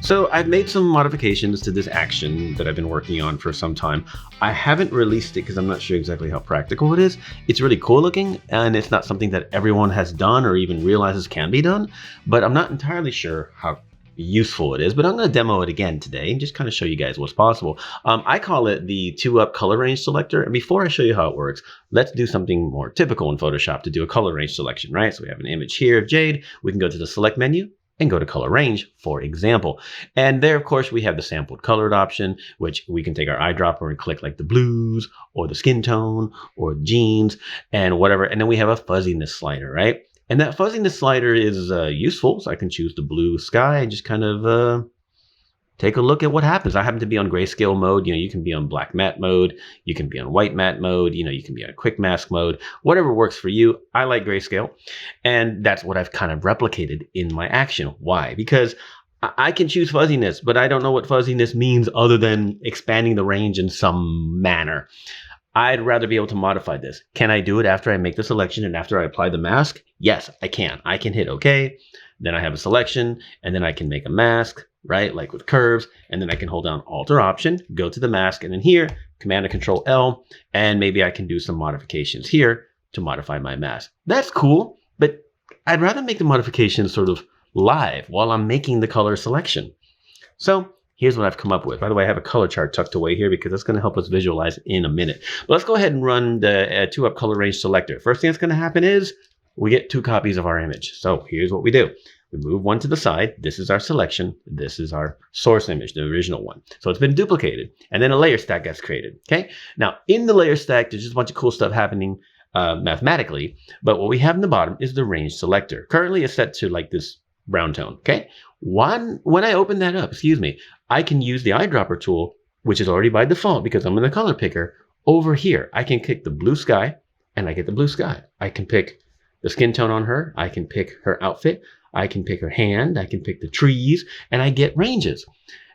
So I've made some modifications to this action that I've been working on for some time. I haven't released it because I'm not sure exactly how practical it is. It's really cool looking, and it's not something that everyone has done or even realizes can be done, but I'm not entirely sure how useful it is. But I'm going to demo it again today and just kind of show you guys what's possible. I call it the 2-up color range selector. And before I show you how it works, let's do something more typical in Photoshop to do a color range selection, right? So we have an image here of Jade. We can go to the select menu and go to color range, for example. And there, of course, we have the sampled colored option, which we can take our eyedropper and click like the blues or the skin tone or jeans and whatever. And then we have a fuzziness slider, right? And that fuzziness slider is useful. So I can choose the blue sky and just kind of take a look at what happens. I happen to be on grayscale mode. You know, you can be on black matte mode. You can be on white matte mode. You know, you can be on quick mask mode, whatever works for you. I like grayscale. And that's what I've kind of replicated in my action. Why? Because I can choose fuzziness, but I don't know what fuzziness means other than expanding the range in some manner. I'd rather be able to modify this. Can I do it after I make the selection and after I apply the mask? Yes, I can. I can hit OK. Then I have a selection, and then I can make a mask, right? Like with curves, and then I can hold down Alt or Option, go to the mask, and then here, Command and Control L, and maybe I can do some modifications here to modify my mask. That's cool, but I'd rather make the modifications sort of live while I'm making the color selection. So here's what I've come up with. By the way, I have a color chart tucked away here because that's going to help us visualize in a minute. But let's go ahead and run the 2-up color range selector. First thing that's going to happen is we get 2 copies of our image. So here's what we do. We move one to the side. This is our selection. This is our source image, the original one. So it's been duplicated. And then a layer stack gets created. Okay. Now in the layer stack, there's just a bunch of cool stuff happening mathematically. But what we have in the bottom is the range selector. Currently it's set to like this brown tone. Okay. When I open that up, I can use the eyedropper tool, which is already by default because I'm in the color picker. Over here, I can pick the blue sky and I get the blue sky. I can pick the skin tone on her. I can pick her outfit. I can pick her hand. I can pick the trees and I get ranges.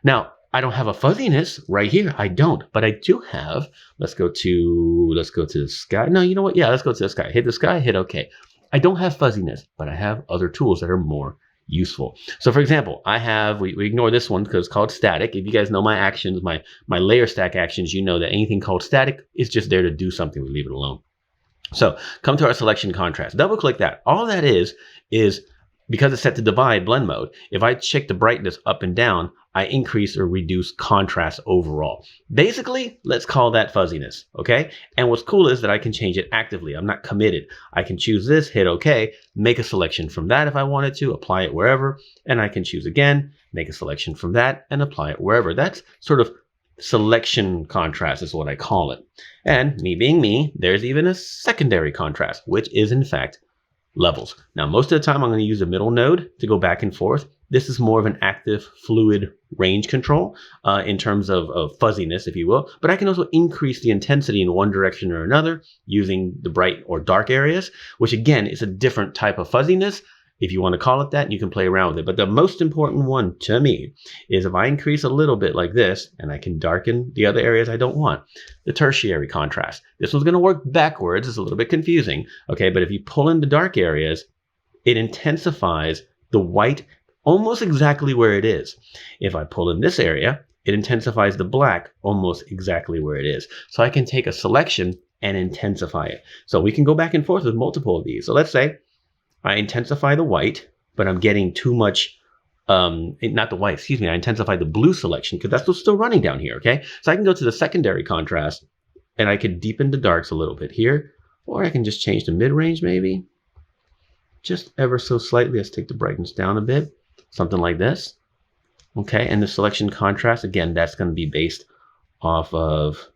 Now, I don't have a fuzziness right here. I don't, but I do have, let's go to the sky. No, you know what? Yeah, let's go to the sky. Hit the sky, hit OK. I don't have fuzziness, but I have other tools that are more useful. So for example, I have, we ignore this one because it's called static. If you guys know my actions, my layer stack actions, you know that anything called static is just there to do something. We leave it alone. So come to our selection contrast. Double click that. All that is because it's set to divide blend mode. If I check the brightness up and down, I increase or reduce contrast overall. Basically, let's call that fuzziness, okay? And what's cool is that I can change it actively. I'm not committed. I can choose this, hit OK, make a selection from that if I wanted to, apply it wherever, and I can choose again, make a selection from that, and apply it wherever. That's sort of selection contrast is what I call it. And me being me, there's even a secondary contrast, which is in fact levels. Now, most of the time I'm going to use a middle node to go back and forth. This is more of an active fluid range control in terms of fuzziness, if you will. But I can also increase the intensity in one direction or another using the bright or dark areas, which again is a different type of fuzziness. If you want to call it that, you can play around with it. But the most important one to me is if I increase a little bit like this, and I can darken the other areas I don't want, the tertiary contrast. This one's going to work backwards. It's a little bit confusing. Okay, but if you pull in the dark areas, it intensifies the white almost exactly where it is. If I pull in this area, it intensifies the black almost exactly where it is. So I can take a selection and intensify it. So we can go back and forth with multiple of these. So let's say I intensify the white, but I'm getting too much, not the white, I intensify the blue selection because that's what's still running down here, okay? So I can go to the secondary contrast and I could deepen the darks a little bit here, or I can just change the mid-range maybe, just ever so slightly. Let's take the brightness down a bit, something like this, okay? And the selection contrast, again, that's going to be based off of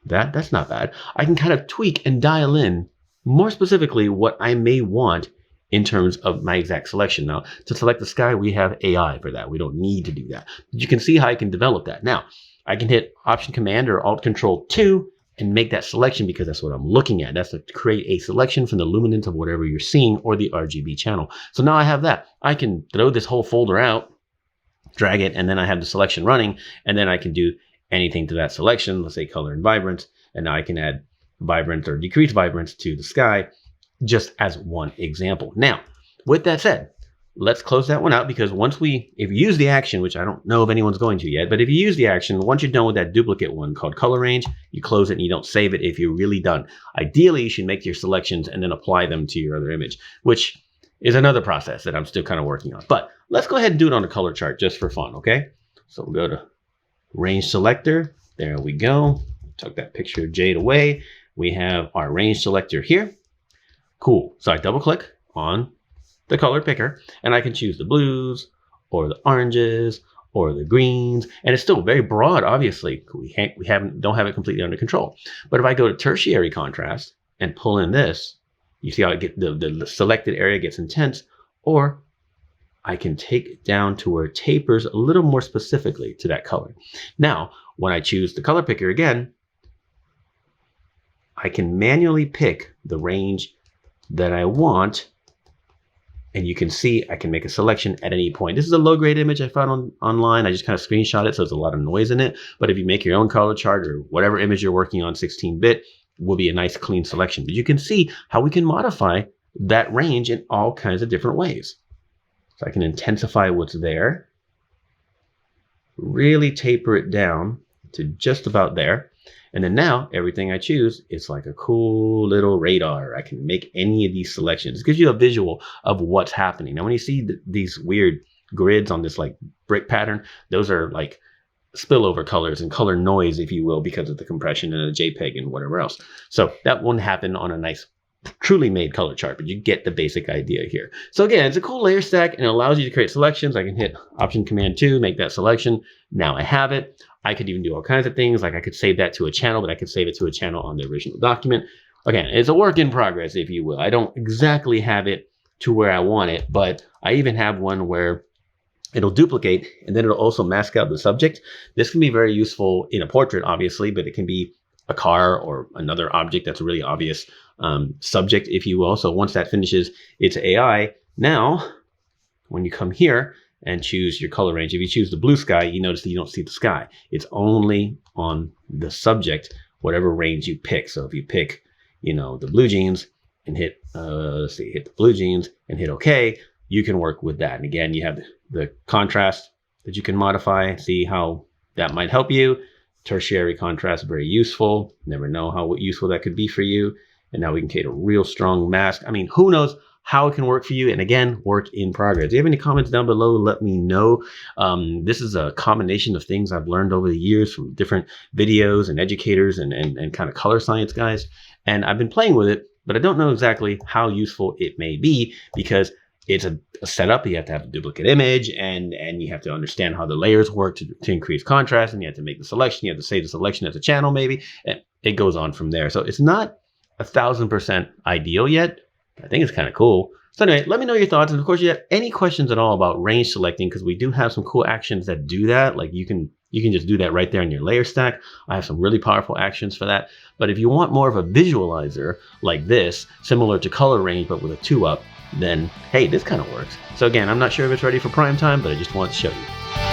that. That's not bad. I can kind of tweak and dial in more specifically what I may want in terms of my exact selection. Now, to select the sky, we have AI for that. We don't need to do that. But you can see how I can develop that. Now, I can hit Option Command or Alt Control 2 and make that selection because that's what I'm looking at. That's to create a selection from the luminance of whatever you're seeing or the RGB channel. So now I have that. I can throw this whole folder out, drag it, and then I have the selection running, and then I can do anything to that selection. Let's say color and vibrance, and now I can add vibrance or decrease vibrance to the sky, just as one example. Now, with that said, let's close that one out, because if you use the action, which I don't know if anyone's going to yet, but if you use the action, once you're done with that duplicate one called color range, you close it and you don't save it if you're really done. Ideally, you should make your selections and then apply them to your other image, which is another process that I'm still kind of working on. But let's go ahead and do it on a color chart just for fun, okay? So we'll go to range selector. There we go. Took that picture of Jade away. We have our range selector here. Cool. So I double click on the color picker and I can choose the blues or the oranges or the greens, and it's still very broad. Obviously, we don't have it completely under control. But if I go to tertiary contrast and pull in this, you see how the selected area gets intense, or I can take it down to where it tapers a little more specifically to that color. Now, when I choose the color picker again, I can manually pick the range that I want, and you can see I can make a selection at any point. This is a low-grade image I found online. I just kind of screenshot it, so there's a lot of noise in it. But if you make your own color chart or whatever image you're working on, 16-bit, will be a nice clean selection. But you can see how we can modify that range in all kinds of different ways. So I can intensify what's there, really taper it down to just about there. And then now everything I choose is like a cool little radar. I can make any of these selections. It gives you a visual of what's happening. Now, when you see these weird grids on this like brick pattern, those are like spillover colors and color noise, if you will, because of the compression and the JPEG and whatever else. So that won't happen on a nice, truly made color chart, but you get the basic idea here. So again, it's a cool layer stack and it allows you to create selections. I can hit Option Command 2, make that selection. Now I have it. I could even do all kinds of things. Like I could save that to a channel, but I could save it to a channel on the original document. Again, it's a work in progress, if you will. I don't exactly have it to where I want it, but I even have one where it'll duplicate and then it'll also mask out the subject. This can be very useful in a portrait, obviously, but it can be a car or another object that's a really obvious subject, if you will. So once that finishes its AI, now when you come here and choose your color range, if you choose the blue sky, you notice that you don't see the sky. It's only on the subject, whatever range you pick. So if you pick, the blue jeans and hit, hit the blue jeans and hit OK, you can work with that. And again, you have the contrast that you can modify. See how that might help you. Tertiary contrast, very useful. Never know how useful that could be for you. And now we can create a real strong mask. I mean, who knows how it can work for you? And again, work in progress. If you have any comments down below, let me know. This is a combination of things I've learned over the years from different videos and educators and kind of color science guys. And I've been playing with it, but I don't know exactly how useful it may be, because it's a setup. You have to have a duplicate image and you have to understand how the layers work to increase contrast, and you have to make the selection. You have to save the selection as a channel maybe, and it goes on from there. So it's not 1000% ideal yet. I think it's kind of cool. So anyway, let me know your thoughts. And of course, you have any questions at all about range selecting, because we do have some cool actions that do that. Like you can just do that right there in your layer stack. I have some really powerful actions for that. But if you want more of a visualizer like this, similar to color range, but with a 2-up, then hey, this kind of works. So again, I'm not sure if it's ready for prime time, but I just want to show you.